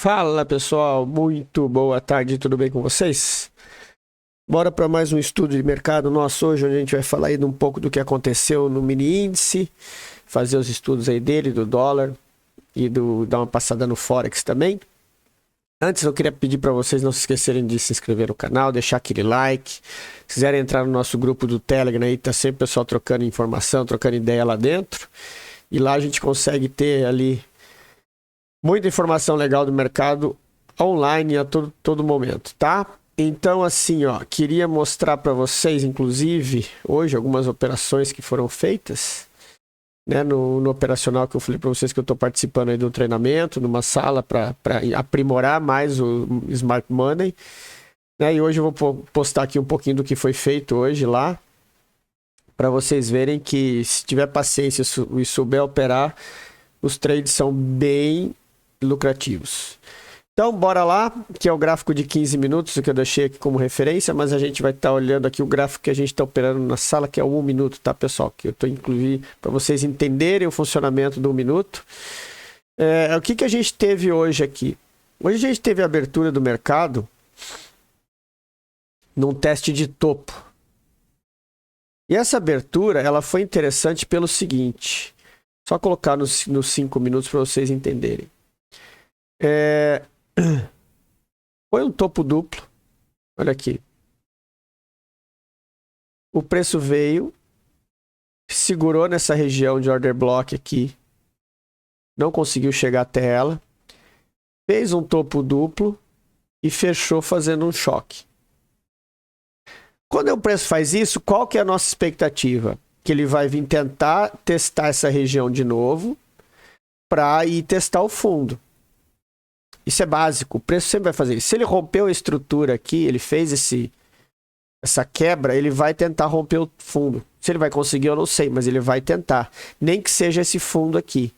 Fala pessoal, muito boa tarde, tudo bem com vocês? Bora para mais um estudo de mercado nosso hoje, onde a gente vai falar aí de um pouco do que aconteceu no mini índice, fazer os estudos aí dele, do dólar e dar uma passada no Forex também. Antes eu queria pedir para vocês não se esquecerem de se inscrever no canal, deixar aquele like. Se quiserem entrar no nosso grupo do Telegram aí, tá sempre o pessoal trocando informação, trocando ideia lá dentro. E lá a gente consegue ter ali muita informação legal do mercado online a todo momento, tá? Então, assim, ó, queria mostrar para vocês, inclusive, hoje, algumas operações que foram feitas, né, no operacional que eu falei para vocês que eu estou participando aí do treinamento, numa sala para aprimorar mais o Smart Money, né? E hoje eu vou postar aqui um pouquinho do que foi feito hoje lá, para vocês verem que, se tiver paciência e souber operar, os trades são bem lucrativos. Então bora lá, que é o gráfico de 15 minutos, que eu deixei aqui como referência, mas a gente vai estar olhando aqui o gráfico que a gente está operando na sala, que é o 1 minuto, tá pessoal? Que eu estou incluindo para vocês entenderem o funcionamento do 1 minuto. O que a gente teve hoje aqui? Hoje a gente teve a abertura do mercado num teste de topo. E essa abertura, ela foi interessante pelo seguinte, só colocar nos 5 minutos para vocês entenderem. Foi um topo duplo. Olha aqui. O preço veio, segurou nessa região de order block aqui, não conseguiu chegar até ela, fez um topo duplo e fechou fazendo um choque. Quando o preço faz isso, qual que é a nossa expectativa? Que ele vai vir tentar testar essa região de novo para ir testar o fundo. Isso é básico, o preço sempre vai fazer isso. Se ele rompeu a estrutura aqui, ele fez essa quebra, ele vai tentar romper o fundo. Se ele vai conseguir, eu não sei, mas ele vai tentar. Nem que seja esse fundo aqui.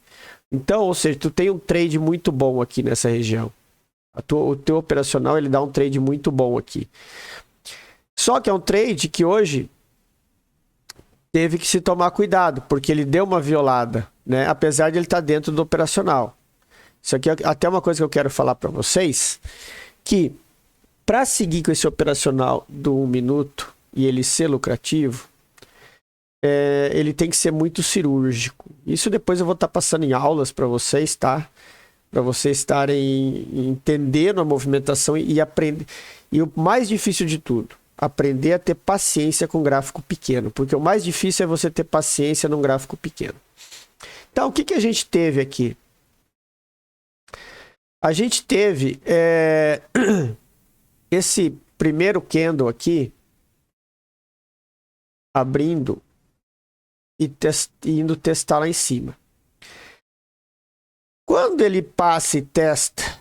Então, ou seja, tu tem um trade muito bom aqui nessa região. O teu operacional, ele dá um trade muito bom aqui. Só que é um trade que hoje teve que se tomar cuidado, porque ele deu uma violada, né? Apesar de ele estar dentro do operacional. Isso aqui é até uma coisa que eu quero falar para vocês, que para seguir com esse operacional do 1 minuto e ele ser lucrativo, ele tem que ser muito cirúrgico. Isso depois eu vou estar passando em aulas para vocês, tá? Para vocês estarem entendendo a movimentação e aprender. E o mais difícil de tudo, aprender a ter paciência com gráfico pequeno, porque o mais difícil é você ter paciência num gráfico pequeno. Então, o que a gente teve aqui? A gente teve esse primeiro candle aqui abrindo e indo testar lá em cima. Quando ele passa e testa,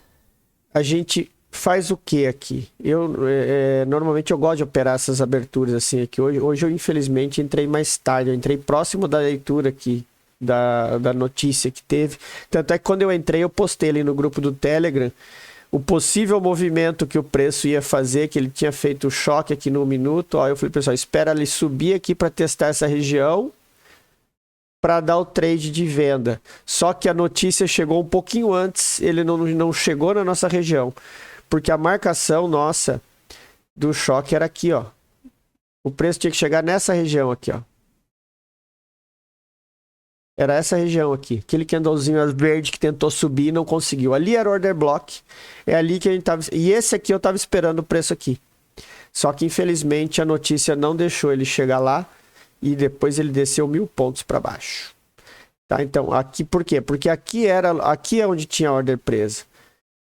a gente faz o que aqui? Normalmente eu gosto de operar essas aberturas assim aqui. Hoje eu infelizmente entrei mais tarde, eu entrei próximo da leitura aqui. Da notícia que teve. Tanto é que quando eu entrei, eu postei ali no grupo do Telegram o possível movimento que o preço ia fazer, que ele tinha feito o choque aqui no 1 minuto. Ó, eu falei, pessoal, espera ele subir aqui para testar essa região para dar o trade de venda. Só que a notícia chegou um pouquinho antes, ele não chegou na nossa região, porque a marcação nossa do choque era aqui, ó. O preço tinha que chegar nessa região aqui, ó. Era essa região aqui. Aquele candlezinho verde que tentou subir e não conseguiu. Ali era o order block. É ali que a gente tava... E esse aqui eu tava esperando o preço aqui. Só que infelizmente a notícia não deixou ele chegar lá. E depois ele desceu 1000 pontos para baixo. Tá? Então, aqui por quê? Porque aqui é onde tinha a order presa.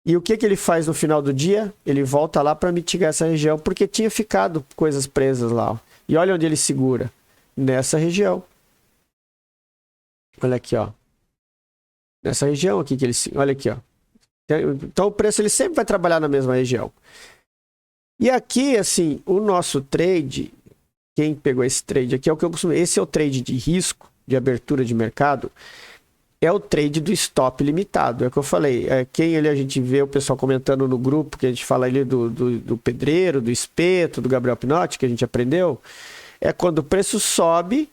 E o que ele faz no final do dia? Ele volta lá para mitigar essa região. Porque tinha ficado coisas presas lá. Ó. E olha onde ele segura. Nessa região. Olha aqui, ó. Nessa região aqui que ele... Olha aqui, ó. Então o preço ele sempre vai trabalhar na mesma região. E aqui, assim, o nosso trade... Quem pegou esse trade aqui é o que eu costumo... Esse é o trade de risco, de abertura de mercado. É o trade do stop limitado. É o que eu falei. Quem ali a gente vê o pessoal comentando no grupo, que a gente fala ali do Pedreiro, do Espeto, do Gabriel Pinotti, que a gente aprendeu. É quando o preço sobe...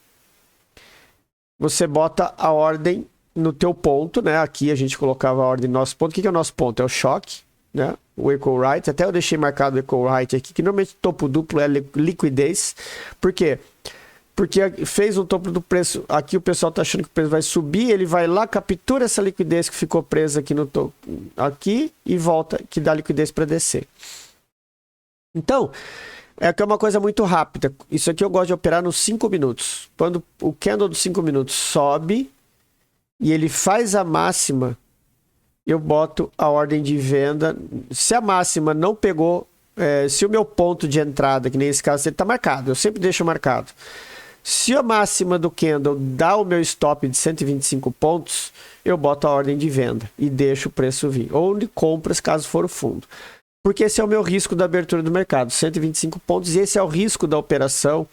Você bota a ordem no teu ponto, né? Aqui a gente colocava a ordem no nosso ponto. O que é o nosso ponto? É o choque, né? O equal right. Até eu deixei marcado o equal right aqui, que normalmente topo duplo é liquidez. Por quê? Porque fez um topo do preço. Aqui o pessoal está achando que o preço vai subir. Ele vai lá, captura essa liquidez que ficou presa aqui no topo, aqui, e volta, que dá liquidez para descer. Então, é que é uma coisa muito rápida. Isso aqui eu gosto de operar nos 5 minutos. Quando o candle dos 5 minutos sobe e ele faz a máxima, eu boto a ordem de venda. Se a máxima não pegou, se o meu ponto de entrada, que nem esse caso, ele está marcado, eu sempre deixo marcado. Se a máxima do candle dá o meu stop de 125 pontos, eu boto a ordem de venda e deixo o preço vir. Ou de compras, caso for o fundo. Porque esse é o meu risco da abertura do mercado, 125 pontos, e esse é o risco da operação,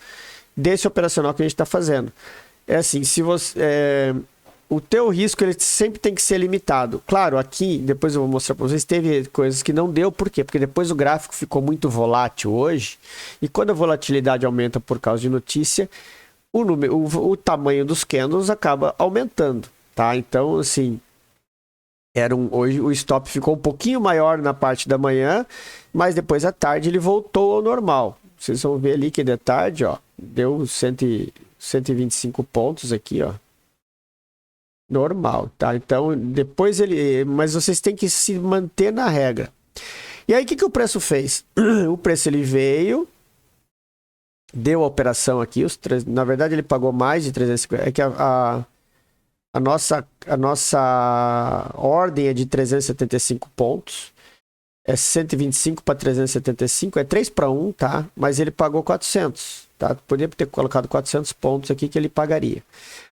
desse operacional que a gente está fazendo. É assim, se você, o teu risco ele sempre tem que ser limitado. Claro, aqui, depois eu vou mostrar para vocês, teve coisas que não deu, por quê? Porque depois o gráfico ficou muito volátil hoje, e quando a volatilidade aumenta por causa de notícia, o tamanho dos candles acaba aumentando, tá? Então, assim... hoje o stop ficou um pouquinho maior na parte da manhã, mas depois à tarde ele voltou ao normal. Vocês vão ver ali que de tarde, ó, deu 125 pontos aqui, ó. Normal, tá? Então, depois mas vocês têm que se manter na regra. E aí, o que o preço fez? O preço ele veio, deu a operação aqui, na verdade ele pagou mais de 350, é que a nossa ordem é de 375 pontos. É 125 para 375. É 3 para 1, tá? Mas ele pagou 400, tá? Poderia ter colocado 400 pontos aqui que ele pagaria.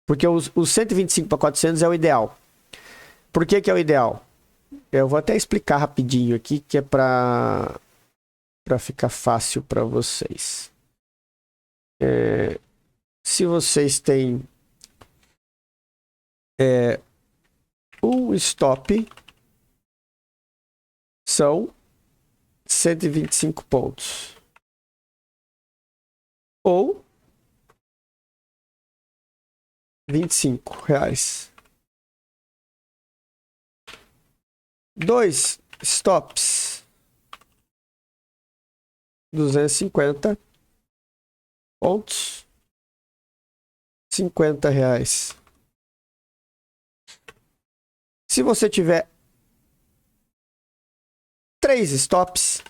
Porque os 125 para 400 é o ideal. Por que é o ideal? Eu vou até explicar rapidinho aqui, que é para ficar fácil para vocês. Se vocês têm... um stop são 125 pontos ou R$ 25. 2 stops 250 pontos, R$ 50. Se você tiver 3 stops,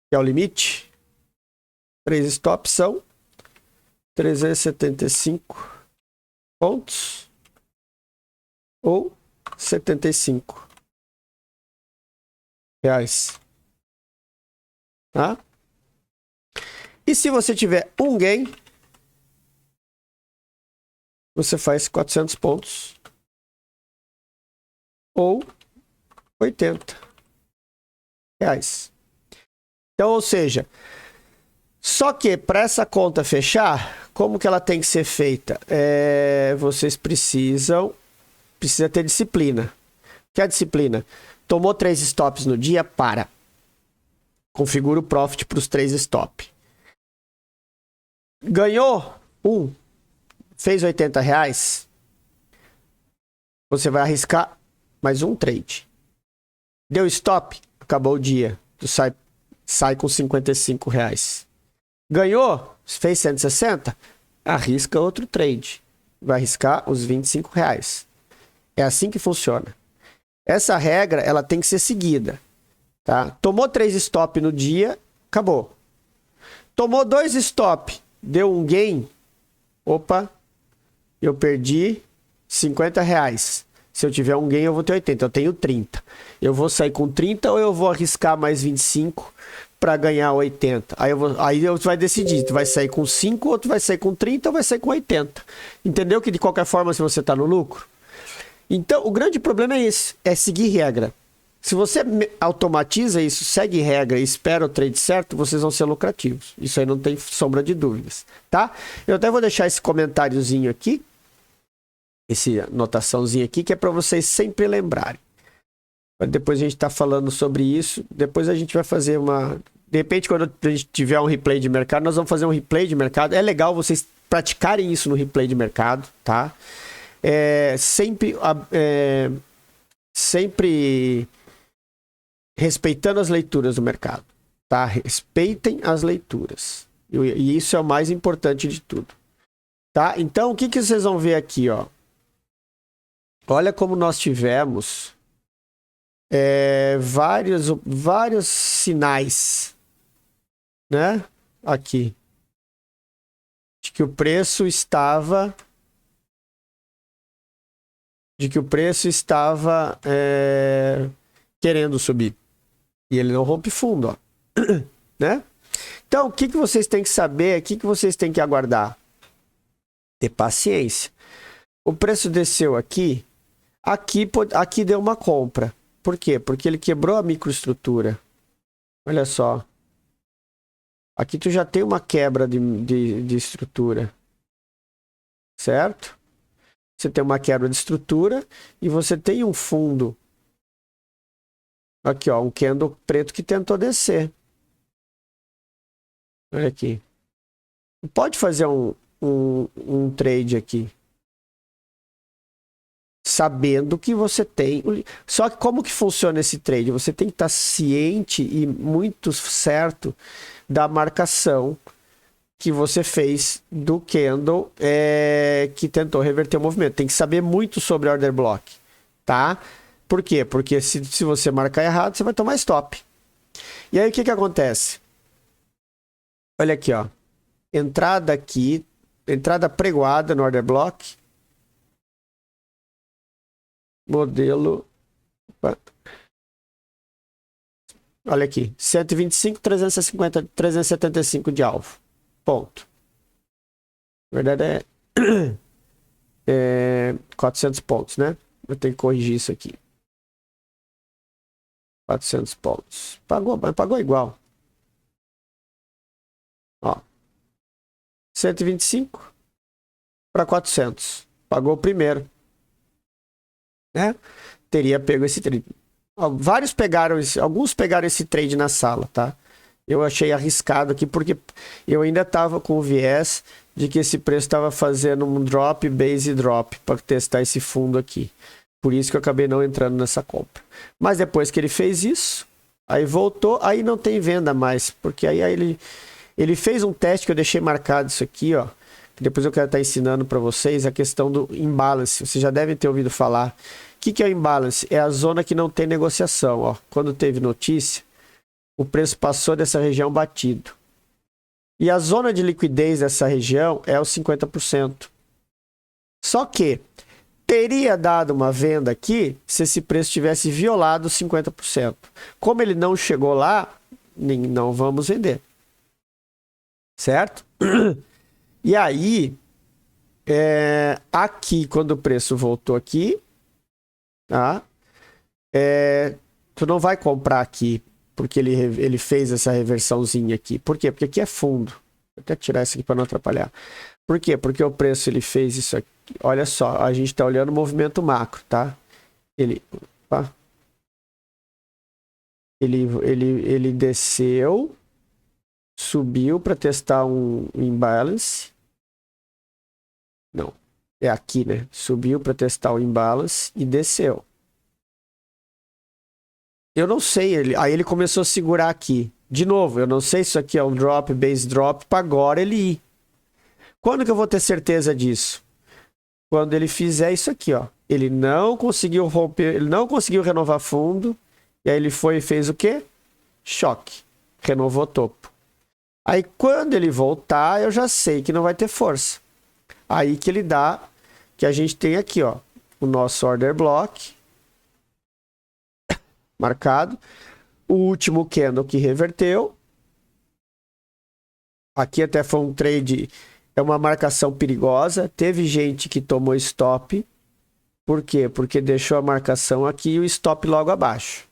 que é o limite, 3 stops são 375 pontos ou R$ 75. Tá? E se você tiver um gain, você faz 400 pontos ou R$ 80. Então, ou seja, só que para essa conta fechar, como que ela tem que ser feita? Vocês precisa ter disciplina. O que é a disciplina? Tomou 3 stops no dia, para. Configura o profit para os 3 stops. Ganhou fez R$ 80, você vai arriscar mais um trade. Deu stop, acabou o dia. Tu sai com R$ 55. Ganhou, fez 160, arrisca outro trade. Vai arriscar os R$ 25. É assim que funciona. Essa regra, ela tem que ser seguida. Tá? Tomou 3 stop no dia, acabou. Tomou 2 stop, deu um gain. Opa, eu perdi R$ 50. Se eu tiver um gain, eu vou ter 80. Eu tenho 30. Eu vou sair com 30 ou eu vou arriscar mais 25 para ganhar 80? Aí você vai decidir. Tu vai sair com 5 ou tu vai sair com 30 ou vai sair com 80. Entendeu que de qualquer forma se você está no lucro? Então, o grande problema é esse. É seguir regra. Se você automatiza isso, segue regra e espera o trade certo, vocês vão ser lucrativos. Isso aí não tem sombra de dúvidas, tá? Eu até vou deixar esse comentáriozinho aqui, essa anotaçãozinha aqui, que é para vocês sempre lembrarem. Depois a gente está falando sobre isso. Depois a gente vai fazer De repente, quando a gente tiver um replay de mercado, nós vamos fazer um replay de mercado. É legal vocês praticarem isso no replay de mercado, tá? Sempre respeitando as leituras do mercado, tá? Respeitem as leituras. E isso é o mais importante de tudo, tá? Então, o que vocês vão ver aqui, ó? Olha como nós tivemos vários sinais, né? Aqui. De que o preço estava querendo subir. E ele não rompe fundo, ó. Né? Então, o que vocês têm que saber? O que vocês têm que aguardar? Ter paciência. O preço desceu aqui. Aqui deu uma compra. Por quê? Porque ele quebrou a microestrutura. Olha só. Aqui tu já tem uma quebra de estrutura. Certo? Você tem uma quebra de estrutura e você tem um fundo. Aqui, ó, um candle preto que tentou descer. Olha aqui. Pode fazer um trade aqui. Sabendo que você tem... Só que como que funciona esse trade? Você tem que estar ciente e muito certo da marcação que você fez do candle que tentou reverter o movimento. Tem que saber muito sobre order block, tá? Por quê? Porque se você marcar errado, você vai tomar stop. E aí o que acontece? Olha aqui, ó. Entrada aqui, entrada pregoada no order block. Modelo. Opa. Olha aqui, 125, 350, 375 de alvo. Ponto. Na verdade é 400 pontos, né? Eu tenho que corrigir isso aqui. 400 pontos. Pagou igual. Ó. 125 para 400. Pagou o primeiro. Né? Teria pego esse trade. Alguns pegaram esse trade na sala, tá? Eu achei arriscado aqui porque eu ainda estava com o viés de que esse preço estava fazendo um drop, base drop, para testar esse fundo aqui. Por isso que eu acabei não entrando nessa compra. Mas depois que ele fez isso, aí voltou, aí não tem venda mais, porque aí ele fez um teste que eu deixei marcado isso aqui, ó. Que depois eu quero estar ensinando para vocês a questão do imbalance. Vocês já devem ter ouvido falar. O que é o imbalance? É a zona que não tem negociação, ó. Quando teve notícia, o preço passou dessa região batido. E a zona de liquidez dessa região é os 50%. Só que teria dado uma venda aqui se esse preço tivesse violado os 50%. Como ele não chegou lá, não vamos vender. Certo? E aí, aqui, quando o preço voltou aqui, tá? Tu não vai comprar aqui, porque ele fez essa reversãozinha aqui. Por quê? Porque aqui é fundo. Vou até tirar isso aqui para não atrapalhar. Por quê? Porque o preço ele fez isso aqui. Olha só, a gente está olhando o movimento macro, tá? Ele desceu, subiu para testar um imbalance. Não, é aqui, né? Subiu para testar o imbalance e desceu. Eu não sei, aí ele começou a segurar aqui. De novo, eu não sei se isso aqui é um drop, base drop, para agora ele ir. Quando que eu vou ter certeza disso? Quando ele fizer isso aqui, ó. Ele não conseguiu romper, ele não conseguiu renovar fundo, e aí ele foi e fez o quê? Choque. Renovou topo. Aí quando ele voltar, eu já sei que não vai ter força. Aí que ele dá, que a gente tem aqui, ó, o nosso order block marcado, o último candle que reverteu. Aqui até foi um trade, é uma marcação perigosa. Teve gente que tomou stop. Por quê? Porque deixou a marcação aqui e o stop logo abaixo.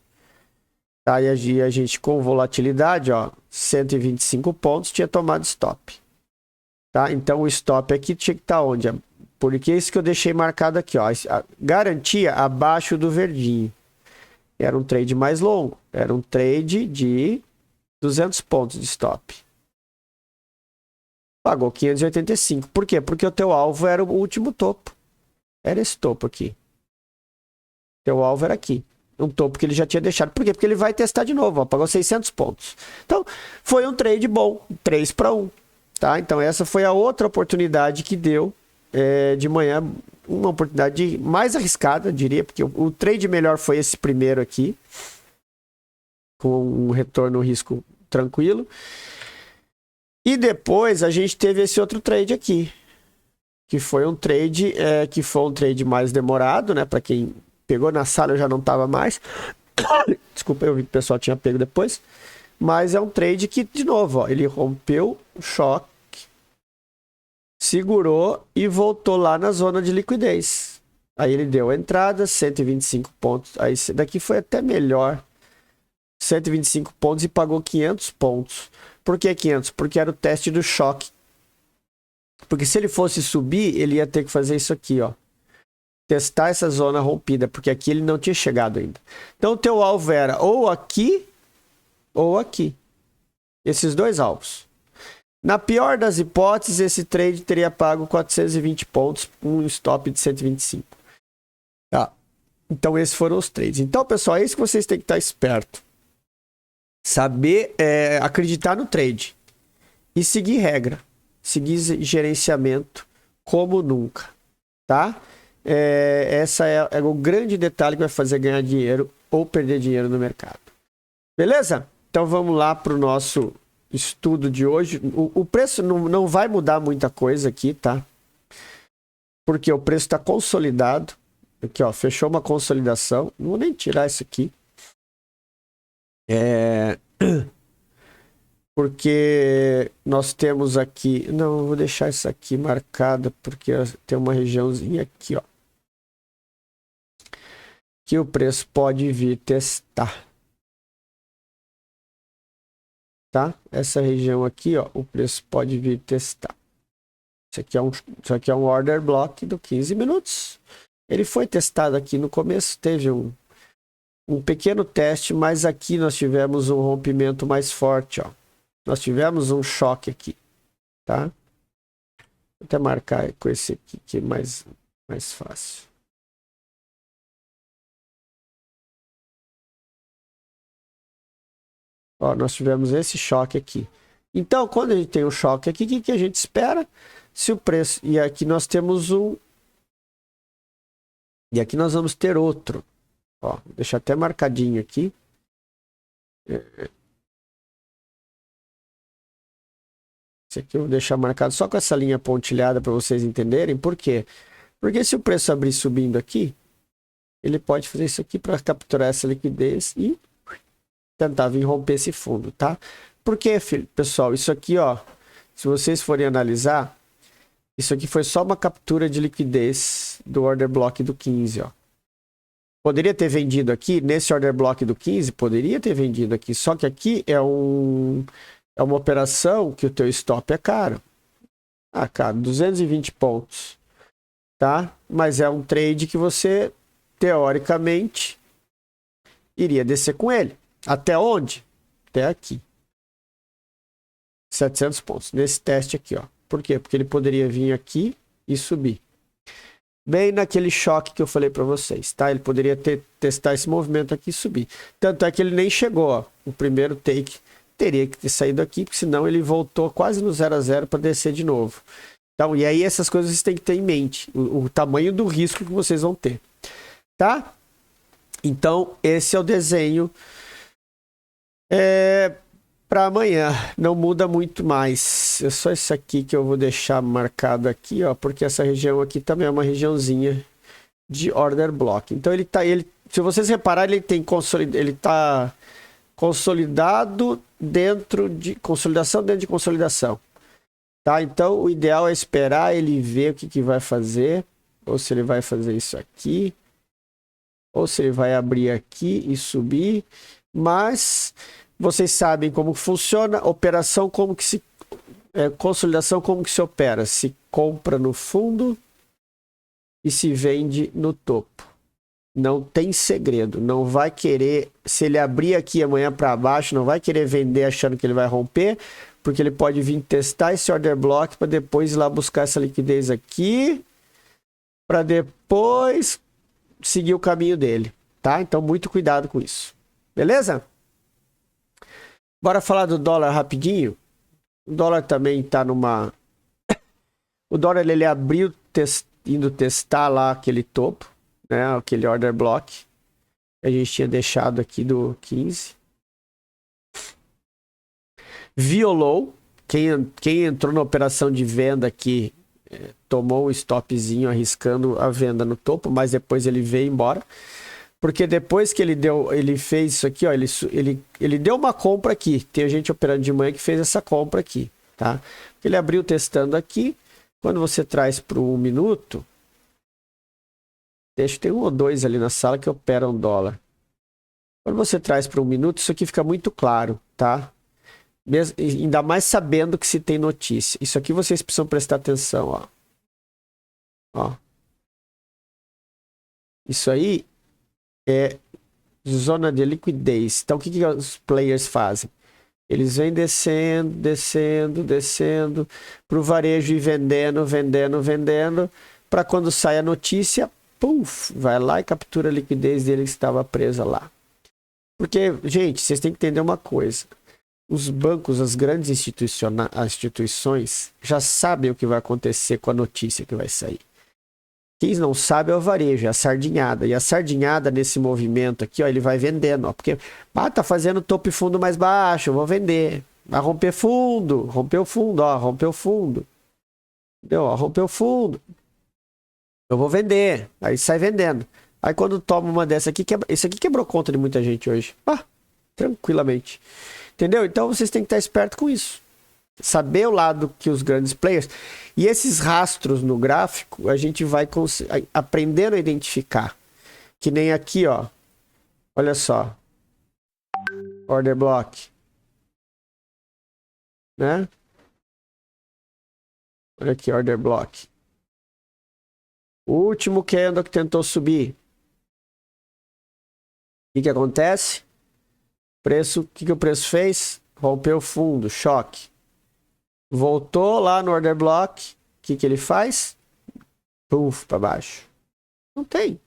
Aí a gente com volatilidade, ó, 125 pontos, tinha tomado stop. Tá? Então o stop aqui tinha que estar onde? Porque é isso que eu deixei marcado aqui, ó. Garantia abaixo do verdinho. Era um trade mais longo. Era um trade de 200 pontos de stop. Pagou 585. Por quê? Porque o teu alvo era o último topo. Era esse topo aqui. Teu alvo era aqui. Um topo que ele já tinha deixado. Por quê? Porque ele vai testar de novo. Ó, pagou 600 pontos. Então, foi um trade bom. 3-1. Tá? Então, essa foi a outra oportunidade que deu de manhã. Uma oportunidade mais arriscada, diria. Porque o trade melhor foi esse primeiro aqui. Com um retorno risco tranquilo. E depois a gente teve esse outro trade aqui. Que foi um trade mais demorado, né? Para quem pegou na sala, eu já não estava mais. Desculpa, eu vi que o pessoal tinha pego depois. Mas é um trade que, de novo, ó, ele rompeu o choque, segurou e voltou lá na zona de liquidez. Aí ele deu a entrada, 125 pontos. Aí esse daqui foi até melhor. 125 pontos e pagou 500 pontos. Por que 500? Porque era o teste do choque. Porque se ele fosse subir, ele ia ter que fazer isso aqui, ó. Testar essa zona rompida, porque aqui ele não tinha chegado ainda. Então o teu alvo era ou aqui ou aqui. Esses dois alvos. Na pior das hipóteses, esse trade teria pago 420 pontos, um stop de 125. Tá. Então esses foram os trades. Então, pessoal, é isso que vocês têm que estar esperto. Saber acreditar no trade. E seguir regra. Seguir gerenciamento como nunca. Tá? Essa é o grande detalhe que vai fazer ganhar dinheiro ou perder dinheiro no mercado. Beleza? Então vamos lá para o nosso estudo de hoje. O preço não vai mudar muita coisa aqui, tá? Porque o preço está consolidado. Aqui, ó, fechou uma consolidação. Não vou nem tirar isso aqui. Porque nós temos aqui... Não, eu vou deixar isso aqui marcado, porque tem uma regiãozinha aqui, ó, que o preço pode vir testar. Tá? Essa região aqui, ó, o preço pode vir testar. Isso aqui é um order block do 15 minutos. Ele foi testado aqui no começo, teve um pequeno teste, mas aqui nós tivemos um rompimento mais forte, ó. Nós tivemos um choque aqui, tá? Vou até marcar com esse aqui, que é mais fácil. Ó, nós tivemos esse choque aqui. Então, quando a gente tem um choque aqui, o que a gente espera? Se o preço... E aqui nós temos um... E aqui nós vamos ter outro. Ó, deixa até marcadinho aqui. Esse aqui eu vou deixar marcado só com essa linha pontilhada para vocês entenderem. Por quê? Porque se o preço abrir subindo aqui, ele pode fazer isso aqui para capturar essa liquidez e tentar vir romper esse fundo, tá? Por quê, pessoal? Isso aqui, ó, se vocês forem analisar, isso aqui foi só uma captura de liquidez do order block do 15, ó. Poderia ter vendido aqui, nesse order block do 15, poderia ter vendido aqui, só que aqui é uma operação que o teu stop é caro. Ah, cara, 220 pontos, tá? Mas é um trade que você, teoricamente, iria descer com ele. Até onde? Até aqui. 700 pontos, nesse teste aqui, ó. Por quê? Porque ele poderia vir aqui e subir. Bem naquele choque que eu falei para vocês, tá? Ele poderia testar esse movimento aqui e subir. Tanto é que ele nem chegou, ó. O primeiro take teria que ter saído aqui, porque senão ele voltou quase no 0 a 0 para descer de novo. Então, e aí essas coisas vocês têm que ter em mente. O tamanho do risco que vocês vão ter. Tá? Então, esse é o desenho para amanhã. Não muda muito mais. É só isso aqui que eu vou deixar marcado aqui, ó, porque essa região aqui também é uma regiãozinha de order block. Então se vocês repararem, ele tá consolidado dentro de consolidação dentro de consolidação. Tá? Então o ideal é esperar ele ver o que vai fazer, ou se ele vai fazer isso aqui, ou se ele vai abrir aqui e subir, mas vocês sabem como funciona, operação como que se... consolidação como que se opera? Se compra no fundo e se vende no topo. Não tem segredo. Não vai querer, se ele abrir aqui amanhã para baixo, não vai querer vender achando que ele vai romper, porque ele pode vir testar esse order block para depois ir lá buscar essa liquidez aqui, para depois seguir o caminho dele, tá? Então muito cuidado com isso. Beleza? Bora falar do dólar rapidinho. O dólar também está numa... O dólar ele abriu indo testar lá aquele topo, né? Aquele order block que a gente tinha deixado aqui do 15. Violou. Quem entrou na operação de venda aqui tomou um stopzinho arriscando a venda no topo, mas depois ele veio embora. Porque depois que ele fez isso aqui, ó, ele deu uma compra aqui. Tem gente operando de manhã que fez essa compra aqui, tá? Ele abriu testando aqui. Quando você traz para o 1 minuto, tem um ou dois ali na sala que operam dólar. Quando você traz para 1 minuto, isso aqui fica muito claro, tá? Mesmo, ainda mais sabendo que se tem notícia. Isso aqui vocês precisam prestar atenção, ó. Ó. Isso aí é zona de liquidez. Então, o que os players fazem? Eles vêm descendo, descendo, descendo, para o varejo e vendendo, vendendo, vendendo, para quando sai a notícia, puf, vai lá e captura a liquidez dele que estava presa lá. Porque, gente, vocês têm que entender uma coisa. Os bancos, as grandes instituições, já sabem o que vai acontecer com a notícia que vai sair. Quem não sabe é o varejo, é a sardinhada. E a sardinhada nesse movimento aqui, ó, ele vai vendendo, ó, porque tá fazendo topo e fundo mais baixo, eu vou vender. Vai romper fundo, rompeu fundo, ó, rompeu fundo. Entendeu? Ó, rompeu fundo. Eu vou vender. Aí sai vendendo. Aí quando toma uma dessa aqui, isso aqui quebrou conta de muita gente hoje. Tranquilamente. Entendeu? Então vocês têm que estar esperto com isso. Saber o lado que os grandes players... E esses rastros no gráfico, a gente vai aprendendo a identificar. Que nem aqui, ó. Olha só. Order block. Né? Olha aqui, order block. O último candle que tentou subir. O que acontece? O que o preço fez? Rompeu o fundo, choque. Voltou lá no order block. O que ele faz? Puf, para baixo. Não tem.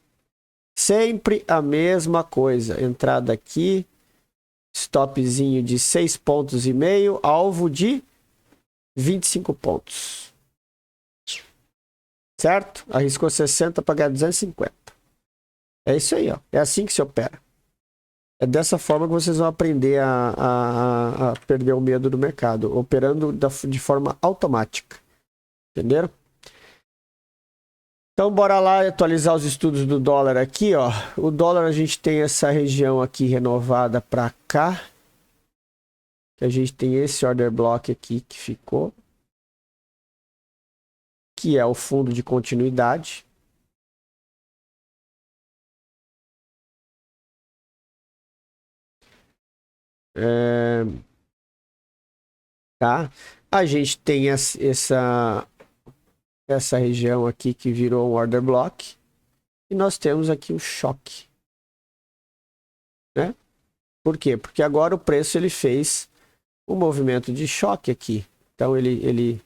Sempre a mesma coisa. Entrada aqui. Stopzinho de 6,5 pontos. Alvo de 25 pontos. Certo? Arriscou 60 para ganhar 250. É isso aí, ó. É assim que se opera. É dessa forma que vocês vão aprender a perder o medo do mercado, operando de forma automática. Entenderam? Então, bora lá atualizar os estudos do dólar aqui, ó. O dólar, a gente tem essa região aqui renovada para cá. A gente tem esse order block aqui que ficou. Que é o fundo de continuidade. Tá? A gente tem essa região aqui que virou um order block. E nós temos aqui o choque. Né? Por quê? Porque agora o preço ele fez um movimento de choque aqui. Então ele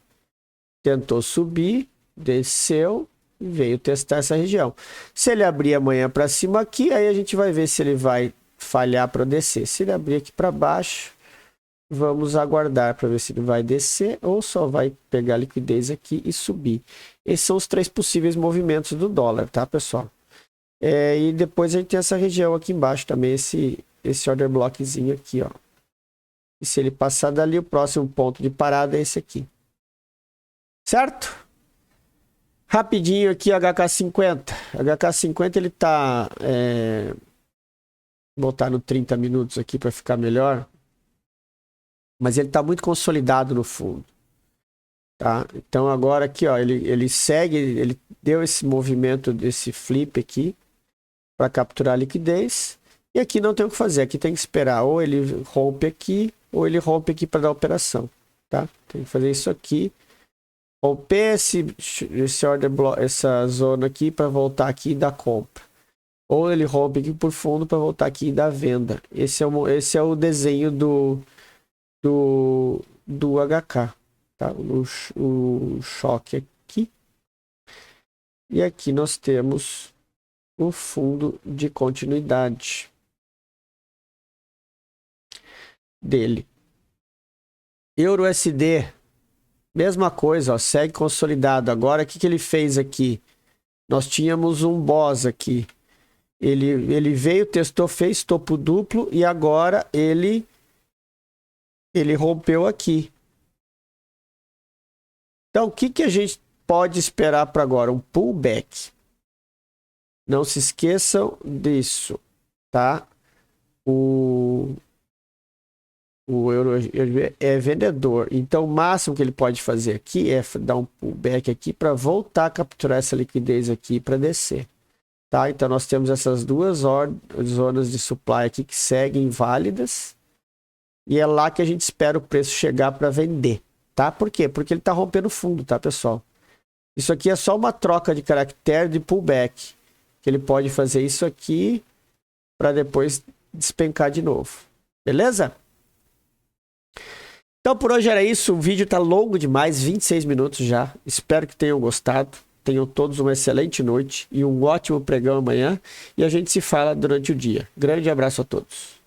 tentou subir, desceu e veio testar essa região. Se ele abrir amanhã para cima aqui, aí a gente vai ver se ele vai falhar para descer. Se ele abrir aqui para baixo, vamos aguardar para ver se ele vai descer ou só vai pegar liquidez aqui e subir. Esses são os 3 possíveis movimentos do dólar, tá, pessoal? E depois a gente tem essa região aqui embaixo também, esse order blockzinho aqui, ó. E se ele passar dali, o próximo ponto de parada é esse aqui. Certo? Rapidinho aqui, HK50. HK50 ele tá... Vou botar no 30 minutos aqui para ficar melhor. Mas ele está muito consolidado no fundo. Tá? Então agora aqui, ó, ele segue, ele deu esse movimento desse flip aqui para capturar a liquidez. E aqui não tem o que fazer, aqui tem que esperar. Ou ele rompe aqui, ou ele rompe aqui para dar operação. Tá? Tem que fazer isso aqui. Romper esse order block, essa zona aqui para voltar aqui e dar compra. Ou ele rompe aqui por fundo para voltar aqui e dar venda. Esse é o desenho do HK. Tá? O choque aqui. E aqui nós temos o fundo de continuidade dele. EURUSD, mesma coisa, ó, segue consolidado. Agora, o que ele fez aqui? Nós tínhamos um boss aqui. Ele veio, testou, fez topo duplo e agora ele rompeu aqui. Então, o que a gente pode esperar para agora? Um pullback. Não se esqueçam disso, tá? O euro é vendedor. Então, o máximo que ele pode fazer aqui é dar um pullback aqui para voltar a capturar essa liquidez aqui para descer. Tá? Então, nós temos essas duas zonas de supply aqui que seguem válidas. E é lá que a gente espera o preço chegar para vender. Tá? Por quê? Porque ele está rompendo fundo, tá, pessoal? Isso aqui é só uma troca de caractere de pullback. Que ele pode fazer isso aqui para depois despencar de novo. Beleza? Então por hoje era isso, o vídeo tá longo demais, 26 minutos já. Espero que tenham gostado. Tenham todos uma excelente noite e um ótimo pregão amanhã. E a gente se fala durante o dia. Grande abraço a todos.